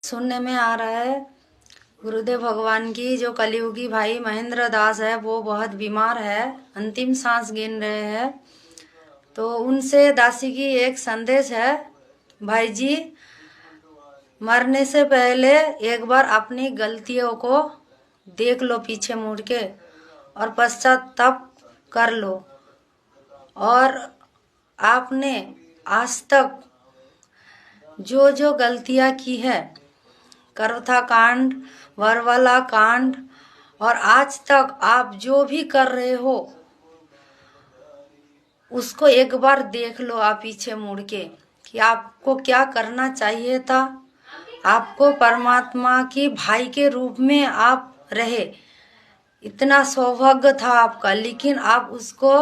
सुनने में आ रहा है गुरुदेव भगवान की जो कलियुगी भाई महेंद्र दास है वो बहुत बीमार है, अंतिम सांस गिन रहे हैं। तो उनसे दासी की एक संदेश है, भाई जी मरने से पहले एक बार अपनी गलतियों को देख लो पीछे मुड़ के और पश्चाताप कर लो। और आपने आज तक जो जो गलतियां की है, करौथा कांड, वरवाला कांड, और आज तक आप जो भी कर रहे हो उसको एक बार देख लो आप पीछे मुड़ के कि आपको क्या करना चाहिए था। आपको परमात्मा की भाई के रूप में आप रहे, इतना सौभाग्य था आपका, लेकिन आप उसको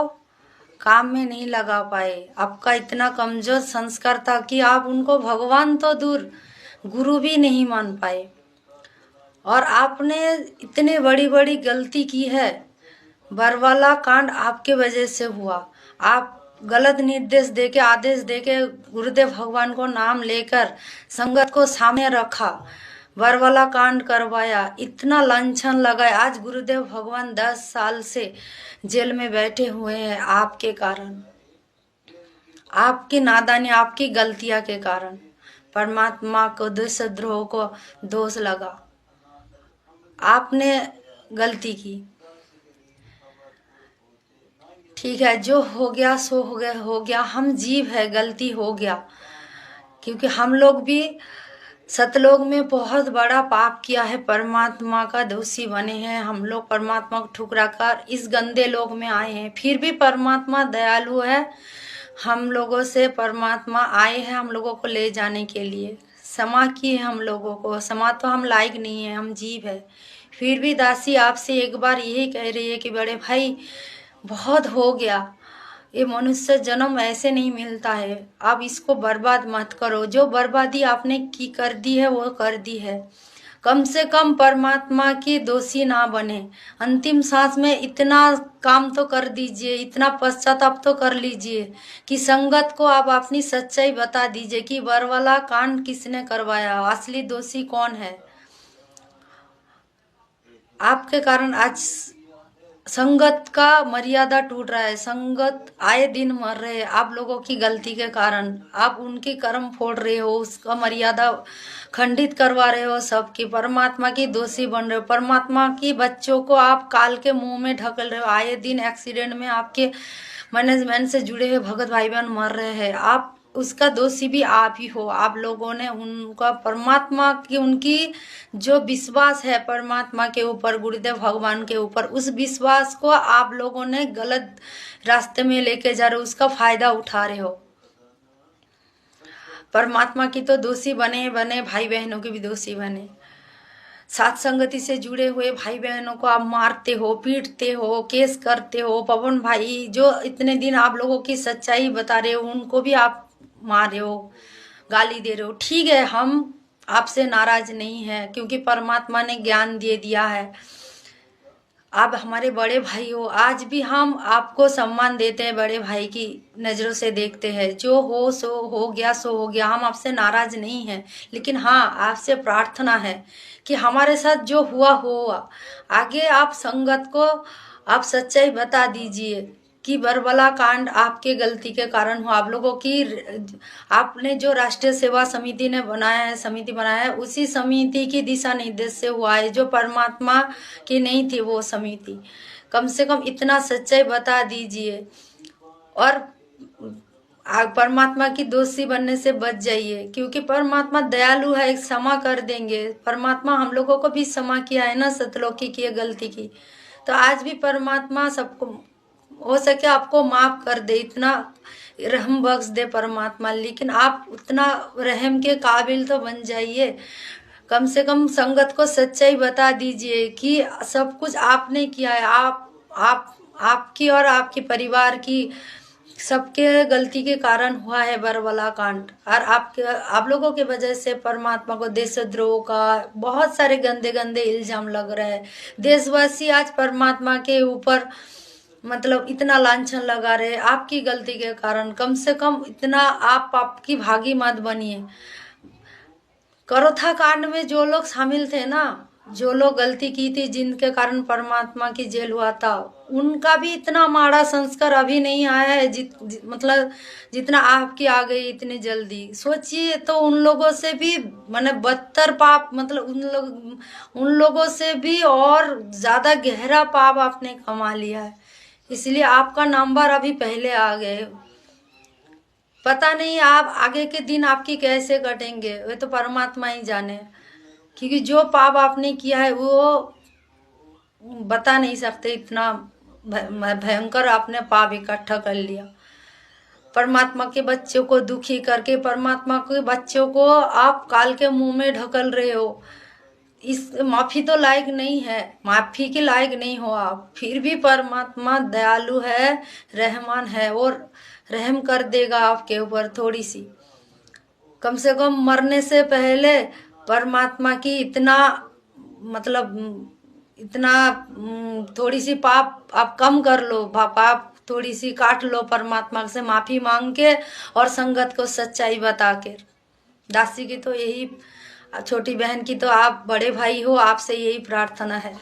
काम में नहीं लगा पाए। आपका इतना कमजोर संस्कार था कि आप उनको भगवान तो दूर गुरु भी नहीं मान पाए। और आपने इतने बड़ी बड़ी गलती की है, बरवाला कांड आपके वजह से हुआ। आप गलत निर्देश देके, आदेश देके गुरुदेव भगवान को नाम लेकर संगत को सामने रखा, बरवाला कांड करवाया, इतना लांछन लगाया। आज गुरुदेव भगवान 10 साल से जेल में बैठे हुए हैं आपके कारण, आपकी नादानी, आपकी गलतियां के कारण। परमात्मा को देशद्रोह को दोष लगा, आपने गलती की। ठीक है, जो हो गया सो हो गया, हो गया। हम जीव है, गलती हो गया, क्योंकि हम लोग भी सतलोक में बहुत बड़ा पाप किया है, परमात्मा का दोषी बने हैं। हम लोग परमात्मा को ठुकरा कर इस गंदे लोक में आए हैं। फिर भी परमात्मा दयालु है, हम लोगों से परमात्मा आए हैं हम लोगों को ले जाने के लिए। क्षमा की है हम लोगों को, क्षमा तो हम लायक नहीं है, हम जीव है। फिर भी दासी आपसे एक बार यही कह रही है कि बड़े भाई बहुत हो गया, ये मनुष्य जन्म ऐसे नहीं मिलता है, आप इसको बर्बाद मत करो। जो बर्बादी आपने की कर दी है वो कर दी है, कम से कम परमात्मा की दोषी ना बने। अंतिम सांस में इतना काम तो कर दीजिए, इतना पश्चाताप तो कर लीजिए कि संगत को आप अपनी सच्चाई बता दीजिए कि बरवाला कांड किसने करवाया, असली दोषी कौन है। आपके कारण आज संगत का मर्यादा टूट रहा है, संगत आए दिन मर रहे हैं आप लोगों की गलती के कारण। आप उनके कर्म फोड़ रहे हो, उसका मर्यादा खंडित करवा रहे हो, सबकी परमात्मा की दोषी बन रहे हो। परमात्मा की बच्चों को आप काल के मुंह में ढकल रहे हो। आए दिन एक्सीडेंट में आपके मैनेजमेंट से जुड़े हुए भगत भाई बहन मर रहे हैं, आप उसका दोषी भी आप ही हो। आप लोगों ने उनका परमात्मा की, उनकी जो विश्वास है परमात्मा के ऊपर, गुरुदेव भगवान के ऊपर, उस विश्वास को आप लोगों ने गलत रास्ते में लेके जा रहे हो, उसका फायदा उठा रहे हो। परमात्मा की तो दोषी बने बने, भाई बहनों की भी दोषी बने। साथ संगति से जुड़े हुए भाई बहनों को आप मारते हो, पीटते हो, केस करते हो। पवन भाई जो इतने दिन आप लोगों की सच्चाई बता रहे हो, उनको भी आप मार रहे हो, गाली दे रहे हो। ठीक है, हम आपसे नाराज नहीं है, क्योंकि परमात्मा ने ज्ञान दे दिया है, आप हमारे बड़े भाई हो। आज भी हम आपको सम्मान देते हैं, बड़े भाई की नज़रों से देखते हैं। जो हो सो हो गया, सो हो गया, हम आपसे नाराज नहीं हैं। लेकिन हाँ, आपसे प्रार्थना है कि हमारे साथ जो हुआ हुआ, आगे आप संगत को आप सच्चाई बता दीजिए कि बरबला कांड आपके गलती के कारण हुआ। आप लोगों की, आपने जो राष्ट्रीय सेवा समिति ने बनाया है, समिति बनाया है, उसी समिति की दिशा निर्देश से हुआ है, जो परमात्मा की नहीं थी वो समिति। कम से कम इतना सच्चाई बता दीजिए और परमात्मा की दोषी बनने से बच जाइए, क्योंकि परमात्मा दयालु है, क्षमा कर देंगे। परमात्मा हम लोगों को भी क्षमा किया है ना, सतलोकी की गलती की, तो आज भी परमात्मा सबको हो सके आपको माफ कर दे, इतना रहम बख्श दे परमात्मा। लेकिन आप उतना रहम के काबिल तो बन जाइए, कम से कम संगत को सच्चाई बता दीजिए कि सब कुछ आपने किया है, आपकी और आपके परिवार की सबके गलती के कारण हुआ है बरबला कांड। और आप लोगों के वजह से परमात्मा को देशद्रोह का बहुत सारे गंदे गंदे इल्जाम लग रहे हैं। देशवासी आज परमात्मा के ऊपर मतलब इतना लांछन लगा रहे आपकी गलती के कारण। कम से कम इतना आप आपकी भागी मत बनिए। करोथा कांड में जो लोग शामिल थे ना, जो लोग गलती की थी, जिनके कारण परमात्मा की जेल हुआ था, उनका भी इतना माड़ा संस्कार अभी नहीं आया है मतलब जितना आपकी आ गई इतनी जल्दी। सोचिए तो उन लोगों से भी माने बदतर पाप, मतलब उन लोगों से भी और ज्यादा गहरा पाप आपने कमा लिया है, इसलिए आपका नंबर अभी पहले आ गए। पता नहीं आप आगे के दिन आपकी कैसे कटेंगे, वे तो परमात्मा ही जाने, क्योंकि जो पाप आपने किया है वो बता नहीं सकते, इतना भयंकर आपने पाप इकट्ठा कर लिया। परमात्मा के बच्चों को दुखी करके परमात्मा के बच्चों को आप काल के मुंह में ढकल रहे हो। इस माफी तो लायक नहीं है, माफी के लायक नहीं हो आप, फिर भी परमात्मा दयालु है, रहमान है और रहम कर देगा आपके ऊपर। थोड़ी सी कम से कम मरने से पहले परमात्मा की इतना मतलब इतना थोड़ी सी पाप आप कम कर लो, पाप थोड़ी सी काट लो, परमात्मा से माफी मांग के और संगत को सच्चाई बता के। दासी की तो यही, छोटी बहन की तो आप बड़े भाई हो, आपसे यही प्रार्थना है।